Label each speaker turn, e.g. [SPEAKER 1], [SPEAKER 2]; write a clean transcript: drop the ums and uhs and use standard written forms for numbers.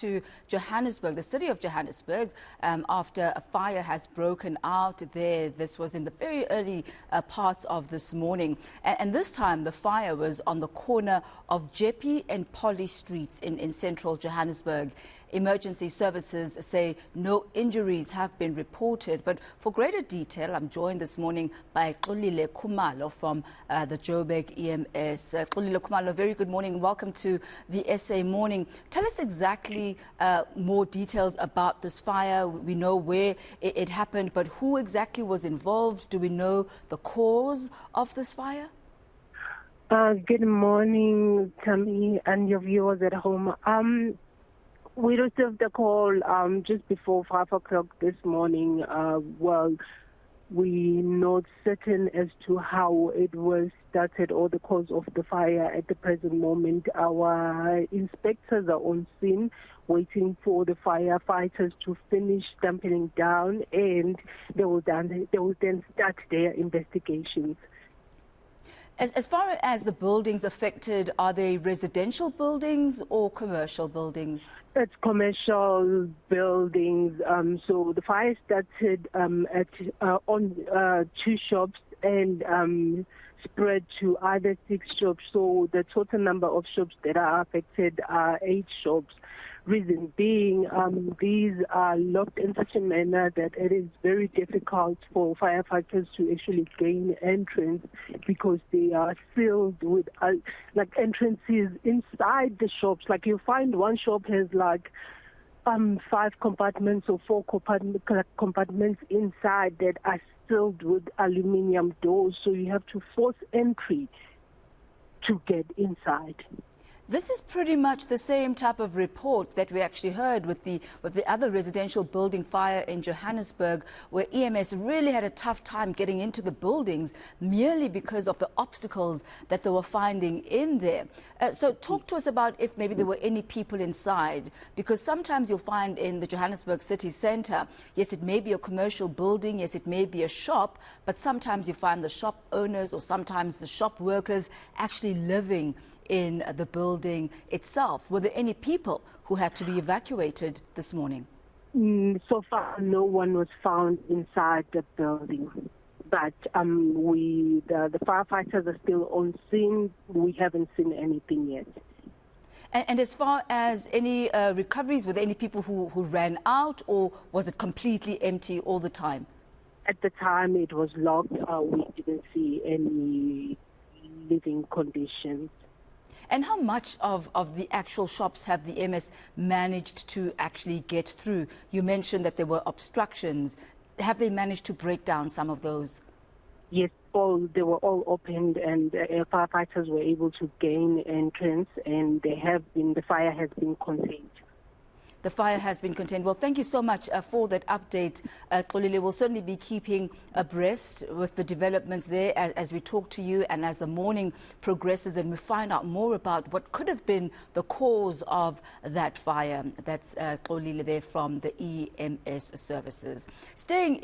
[SPEAKER 1] To Johannesburg, the city of Johannesburg, after a fire has broken out there. This was in the very early parts of this morning. And this time the fire was on the corner of Jeppe and Polly Streets in central Johannesburg. Emergency services say no injuries have been reported. But for greater detail, I'm joined this morning by Xolile Khumalo from the Joburg EMS. Xolile Khumalo, very good morning. Welcome to the SA Morning. Tell us exactly more details about this fire. We know where it happened, but who exactly was involved? Do we know the cause of this fire?
[SPEAKER 2] Good morning, Tammy, and your viewers at home. We received a call just before 5 o'clock this morning. Well, we're not certain as to how it was started or the cause of the fire at the present moment. Our inspectors are on scene waiting for the firefighters to finish dampening down, and they will then start their investigations.
[SPEAKER 1] As far as the buildings affected, are they residential buildings or commercial buildings?
[SPEAKER 2] It's commercial buildings. So the fire started on 2 shops and spread to other 6 shops. So the total number of shops that are affected are 8 shops. Reason being, these are locked in such a manner that it is very difficult for firefighters to actually gain entrance because they are sealed with like entrances inside the shops. Like you find one shop has like 5 compartments or 4 compartments inside that are sealed with aluminium doors, so you have to force entry to get inside.
[SPEAKER 1] This is pretty much the same type of report that we actually heard with the other residential building fire in Johannesburg, where EMS really had a tough time getting into the buildings merely because of the obstacles that they were finding in there. So talk to us about if maybe there were any people inside, because sometimes you'll find in the Johannesburg city centre, yes, it may be a commercial building, yes, it may be a shop, but sometimes you find the shop owners or sometimes the shop workers actually living in the building itself. Were there any people who had to be evacuated this morning?
[SPEAKER 2] So far, no one was found inside the building. But the firefighters are still on scene. We haven't seen anything yet.
[SPEAKER 1] And as far as any recoveries, were there any people who ran out, or was it completely empty all the time?
[SPEAKER 2] At the time, it was locked. We didn't see any living conditions.
[SPEAKER 1] And how much of the actual shops have the EMS managed to actually get through? You mentioned that there were obstructions. Have they managed to break down some of those?
[SPEAKER 2] Yes, they were all opened, and firefighters were able to gain entrance, and the fire has been contained.
[SPEAKER 1] The fire has been contained. Well, thank you so much for that update. Xolile, will certainly be keeping abreast with the developments there as we talk to you and as the morning progresses and we find out more about what could have been the cause of that fire. That's Xolile there from the EMS services. Staying